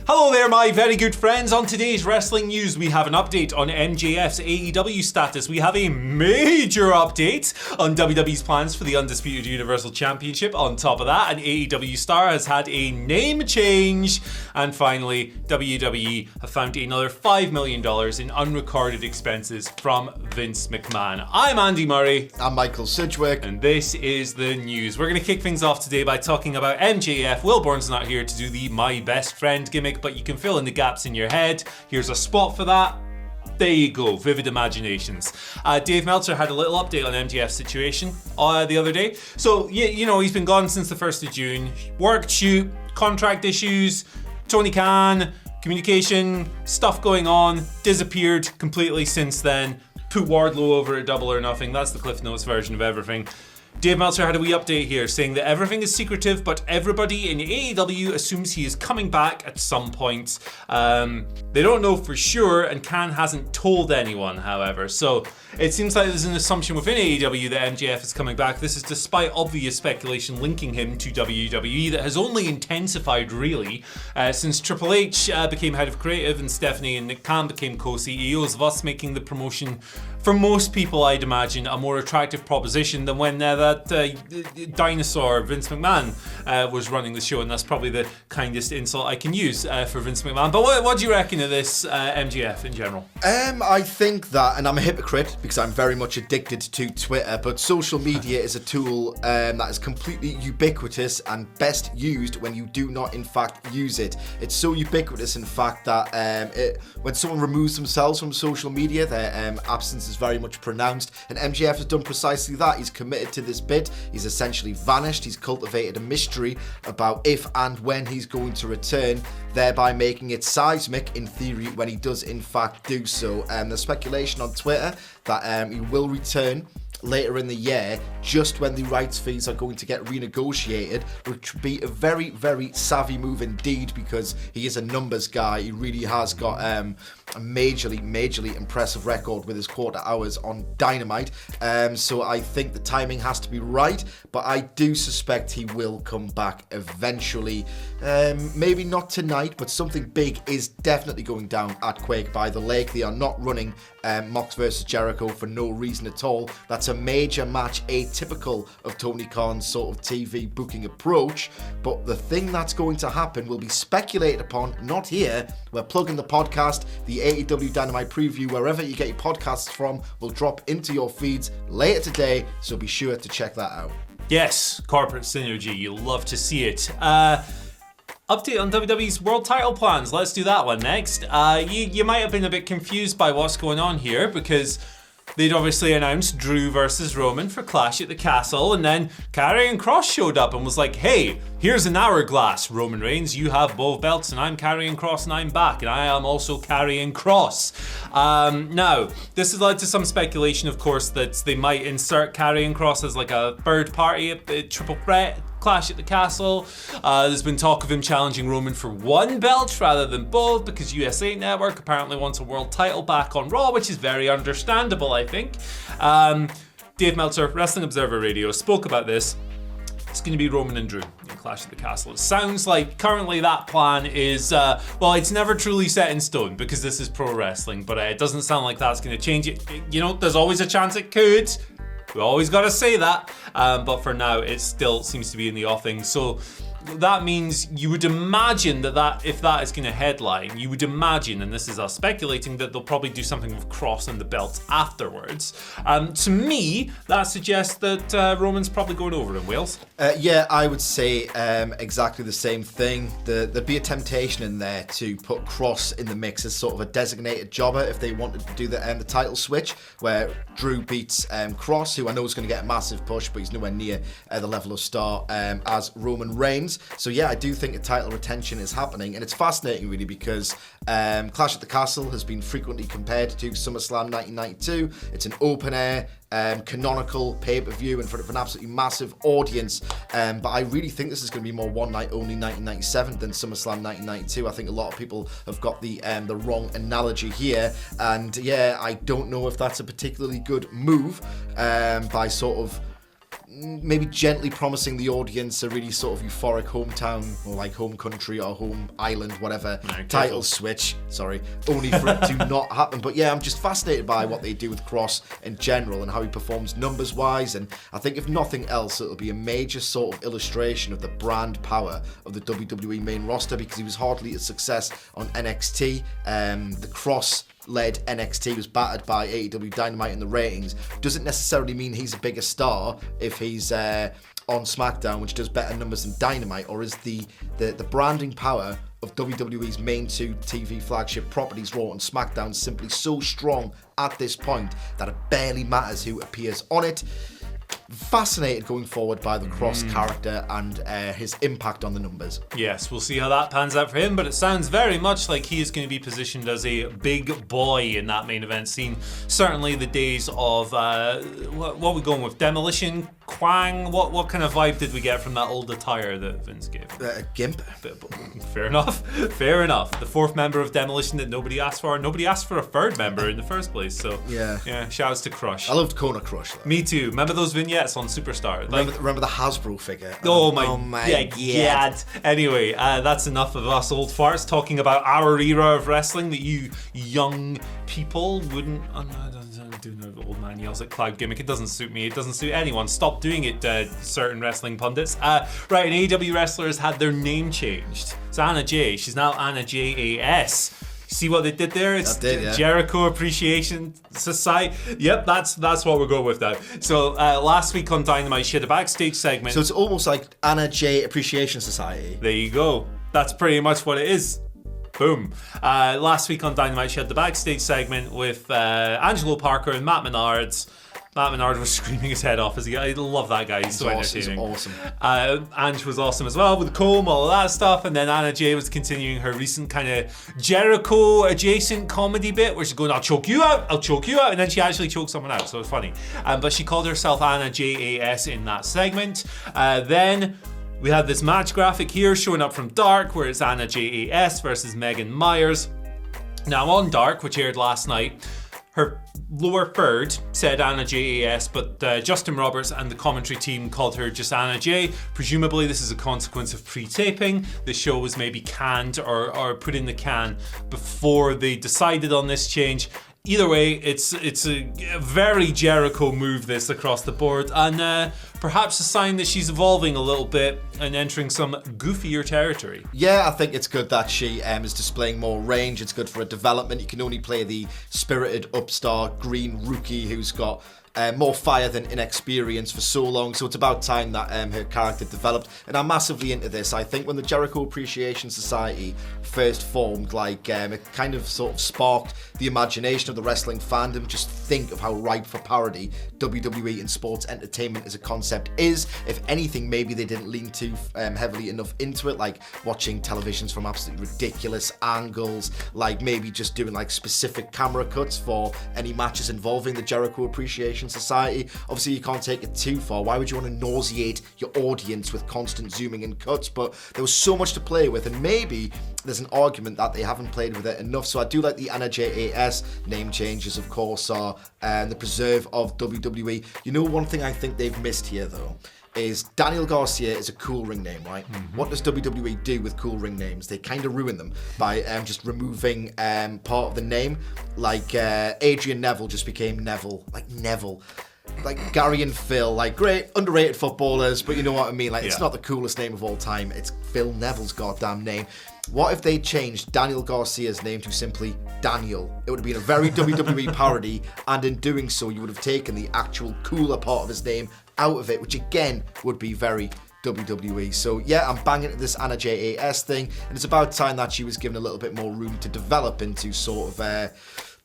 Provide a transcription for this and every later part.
Hello there, my very good friends. On today's wrestling news, we have an update on MJF's AEW status. We have a major update on WWE's plans for the Undisputed Universal Championship. On top of that, an AEW star has had a name change. And finally, WWE have found another $5 million in unrecorded expenses from Vince McMahon. I'm Andy Murray. I'm Michael Sidgwick. And this is the news. We're going to kick things off today by talking about MJF. Will Bourne's not here to do the My Best Friend gimmick, but you can fill in the gaps in your head. Here's a spot for that. There you go, vivid imaginations. Dave Meltzer had a little update on MJF's situation the other day. So, you know, he's been gone since the 1st of June. Work, shoot, contract issues, Tony Khan, communication, stuff going on, disappeared completely since then. Put Wardlow over at Double or Nothing. That's the Cliff Notes version of everything. Dave Meltzer had a wee update here saying that everything is secretive, but everybody in AEW assumes he is coming back at some point. They don't know for sure, and Khan hasn't told anyone, however. So it seems like there's an assumption within AEW that MJF is coming back. This is despite obvious speculation linking him to WWE that has only intensified, really, since Triple H became head of creative and Stephanie and Nick Khan became co-CEOs, thus making the promotion, for most people, I'd imagine, a more attractive proposition than when that dinosaur Vince McMahon was running the show, and that's probably the kindest insult I can use for Vince McMahon. But what do you reckon of this MJF in general? I think that, and I'm a hypocrite because I'm very much addicted to Twitter, but social media is a tool that is completely ubiquitous and best used when you do not in fact use it. It's so ubiquitous in fact that when someone removes themselves from social media, their absence is very much pronounced, and MJF has done precisely that. He's committed to this bit. He's essentially vanished. He's cultivated a mystery about if and when he's going to return, thereby making it seismic in theory when he does in fact do so. There's speculation on Twitter that he will return later in the year, just when the rights fees are going to get renegotiated, which would be a very, very savvy move indeed, because he is a numbers guy. He really has got a majorly impressive record with his quarter hours on Dynamite. So I think the timing has to be right, but I do suspect he will come back eventually. Maybe not tonight, but something big is definitely going down at Quake by the Lake. They are not running Mox versus Jericho for no reason at all. That's a major match, atypical of Tony Khan's sort of TV booking approach. But the thing that's going to happen will be speculated upon, not here. We're plugging the podcast, the AEW Dynamite preview, wherever you get your podcasts from, will drop into your feeds later today, so be sure to check that out. Yes, corporate synergy, you'll love to see it. Update on WWE's world title plans. Let's do that one next. You might have been a bit confused by what's going on here, because they'd obviously announced Drew versus Roman for Clash at the Castle, and then Karrion Kross showed up and was like, hey, here's an hourglass, Roman Reigns, you have both belts, and I'm Karrion Kross and I'm back, and I am also Karrion Kross. Now, this has led to some speculation, of course, that they might insert Karrion Kross as like a third party at Triple Threat Clash at the Castle. There's been talk of him challenging Roman for one belt rather than both, because USA Network apparently wants a world title back on Raw, which is very understandable, I think. Dave Meltzer, Wrestling Observer Radio, spoke about this. It's going to be Roman and Drew in Clash at the Castle. It sounds like currently that plan is, well, it's never truly set in stone because this is pro wrestling, but it doesn't sound like that's going to change it. You know, there's always a chance it could. We always got to say that, but for now it still seems to be in the offing. So that means you would imagine that if that is going to headline, you would imagine, and this is us speculating, that they'll probably do something with Kross and the belts afterwards. To me, that suggests that Roman's probably going over in Wales. Yeah, I would say exactly the same thing. There'd be a temptation in there to put Kross in the mix as sort of a designated jobber if they wanted to do the title switch, where Drew beats Kross, who I know is going to get a massive push, but he's nowhere near the level of star as Roman Reigns. So yeah, I do think a title retention is happening, and it's fascinating really because Clash at the Castle has been frequently compared to SummerSlam 1992. It's an open air, canonical pay-per-view in front of an absolutely massive audience, but I really think this is going to be more one night only 1997 than SummerSlam 1992. I think a lot of people have got the wrong analogy here, and yeah, I don't know if that's a particularly good move by sort of maybe gently promising the audience a really sort of euphoric hometown or like home country or home island, whatever, title switch. Sorry, only for it to not happen. But yeah, I'm just fascinated by what they do with Kross in general and how he performs numbers wise. And I think if nothing else, it'll be a major sort of illustration of the brand power of the WWE main roster, because he was hardly a success on NXT. The Kross-led NXT was battered by AEW Dynamite in the ratings. Doesn't necessarily mean he's a bigger star if he's on SmackDown, which does better numbers than Dynamite, or is the branding power of WWE's main two TV flagship properties, Raw and SmackDown, simply so strong at this point that it barely matters who appears on it. Fascinated going forward by the Kross character and his impact on the numbers. Yes, we'll see how that pans out for him, but it sounds very much like he is going to be positioned as a big boy in that main event scene. Certainly the days of, what are we going with? Demolition? Quang? What kind of vibe did we get from that old attire that Vince gave? Gimp. Fair enough. Fair enough. The fourth member of Demolition that nobody asked for. Nobody asked for a third member in the first place. So yeah. Shouts to Crush. I loved Kona Crush though. Me too. Remember those vignettes on Superstar? Remember the Hasbro figure? Oh my god. Anyway, that's enough of us old farts talking about our era of wrestling that you young people wouldn't. I don't do no old man yells at cloud gimmick. It doesn't suit me. It doesn't suit anyone. Stop doing it, certain wrestling pundits. Right, an AEW wrestler has had their name changed. It's Anna Jay. She's now Anna JAS. See what they did there? It's Jericho Appreciation Society. Yep, that's what we're going with now. So last week on Dynamite, she had a backstage segment. So it's almost like Anna J Appreciation Society. There you go. That's pretty much what it is. Boom. Last week on Dynamite, she had the backstage segment with Angelo Parker and Matt Menard. Matt Menard was screaming his head off. I love that guy. He's so entertaining. He's awesome. Ange was awesome as well with the comb, all of that stuff. And then Anna Jay was continuing her recent kind of Jericho adjacent comedy bit where she's going, I'll choke you out. And then she actually choked someone out. So it's funny. But she called herself Anna JAS in that segment. Then we had this match graphic here showing up from Dark where it's Anna JAS versus Megan Myers. Now on Dark, which aired last night, her lower third said Anna JAS, but Justin Roberts and the commentary team called her just Anna J. Presumably this is a consequence of pre-taping. The show was maybe canned or put in the can before they decided on this change. Either way, it's a very Jericho move this across the board, and perhaps a sign that she's evolving a little bit and entering some goofier territory. Yeah, I think it's good that she is displaying more range. It's good for a development. You can only play the spirited upstart green rookie who's got more fire than inexperience for so long, so it's about time that her character developed, and I'm massively into this. I think when the Jericho Appreciation Society first formed, it kind of sort of sparked the imagination of the wrestling fandom. Just think of how ripe for parody WWE and sports entertainment as a concept is. If anything, maybe they didn't lean too heavily enough into it, like watching televisions from absolutely ridiculous angles, like maybe just doing like specific camera cuts for any matches involving the Jericho Appreciation Society. Obviously you can't take it too far. Why would you want to nauseate your audience with constant zooming and cuts? But there was so much to play with, and maybe there's an argument that they haven't played with it enough. So I do like the Anna JAS name changes, of course, are the preserve of WWE. You know, one thing I think they've missed here though is Daniel Garcia is a cool ring name, right? Mm-hmm. What does WWE do with cool ring names? They kind of ruin them by just removing part of the name. Like Adrian Neville just became Neville. Like Neville. Like Gary and Phil, like great underrated footballers, but you know what I mean? Like it's not the coolest name of all time. It's Phil Neville's goddamn name. What if they changed Daniel Garcia's name to simply Daniel? It would have been a very WWE parody, and in doing so, you would have taken the actual cooler part of his name out of it, which again would be very WWE. So yeah, I'm banging at this Anna JAS thing, and it's about time that she was given a little bit more room to develop into sort of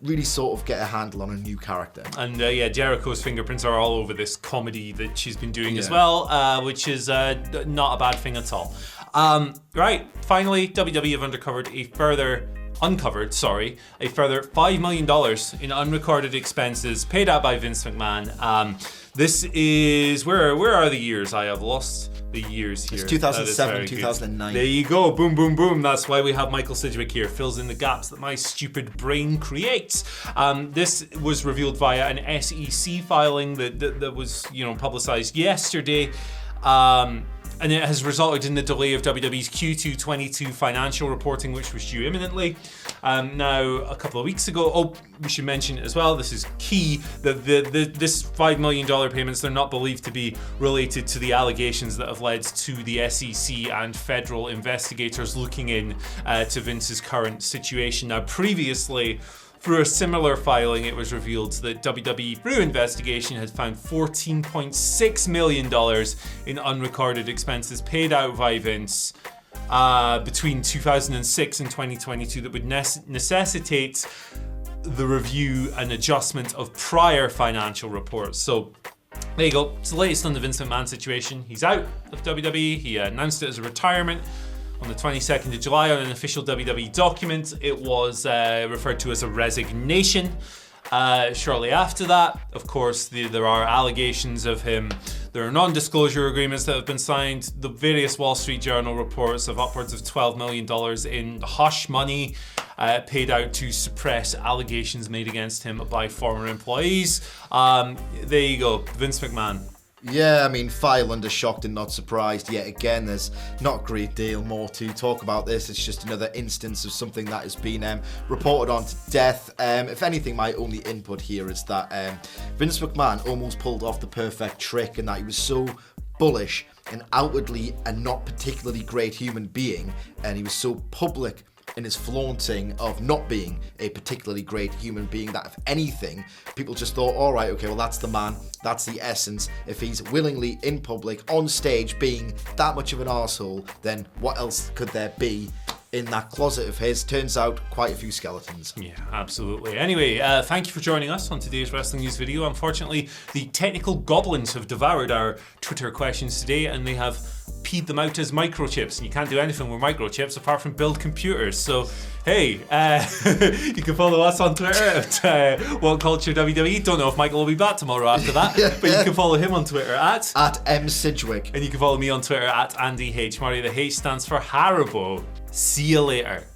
really sort of get a handle on a new character. And Jericho's fingerprints are all over this comedy that she's been doing as well, which is not a bad thing at all. Right, finally, WWE have uncovered a further $5 million in unrecorded expenses paid out by Vince McMahon. This is, where are the years? I have lost the years here. It's 2007, 2009. There you go, boom, boom, boom. That's why we have Michael Sidgwick here, fills in the gaps that my stupid brain creates. This was revealed via an SEC filing that was, publicized yesterday. And it has resulted in the delay of WWE's Q2 22 financial reporting, which was due imminently. Now, a couple of weeks ago, we should mention as well, this is key, that this $5 million payments, they're not believed to be related to the allegations that have led to the SEC and federal investigators looking in to Vince's current situation. Now, previously, through a similar filing, it was revealed that WWE, through investigation, had found $14.6 million in unrecorded expenses paid out by Vince between 2006 and 2022 that would necessitate the review and adjustment of prior financial reports. So there you go. It's the latest on the Vince McMahon situation. He's out of WWE. He announced it as a retirement on the 22nd of July on an official WWE document. It was referred to as a resignation. Shortly after that, of course, there are allegations of him. There are non-disclosure agreements that have been signed. The various Wall Street Journal reports of upwards of $12 million in hush money paid out to suppress allegations made against him by former employees. There you go, Vince McMahon. Yeah, I mean, file under shocked and not surprised. Yet again, there's not a great deal more to talk about this. It's just another instance of something that has been reported on to death. If anything, my only input here is that Vince McMahon almost pulled off the perfect trick, and that he was so bullish and outwardly a not particularly great human being, and he was so public in his flaunting of not being a particularly great human being, that if anything, people just thought, all right, okay, well, that's the man, that's the essence. If he's willingly in public, on stage, being that much of an arsehole, then what else could there be in that closet of his? Turns out quite a few skeletons. Yeah, absolutely. Anyway, thank you for joining us on today's Wrestling News video. Unfortunately, the technical goblins have devoured our Twitter questions today, and they have peed them out as microchips. And you can't do anything with microchips apart from build computers. So, hey, you can follow us on Twitter at WhatCulture WWE. Don't know if Michael will be back tomorrow after that, but you can follow him on Twitter at M Sidgwick. And you can follow me on Twitter at Andy H. Murray. The H stands for Haribo. See you later.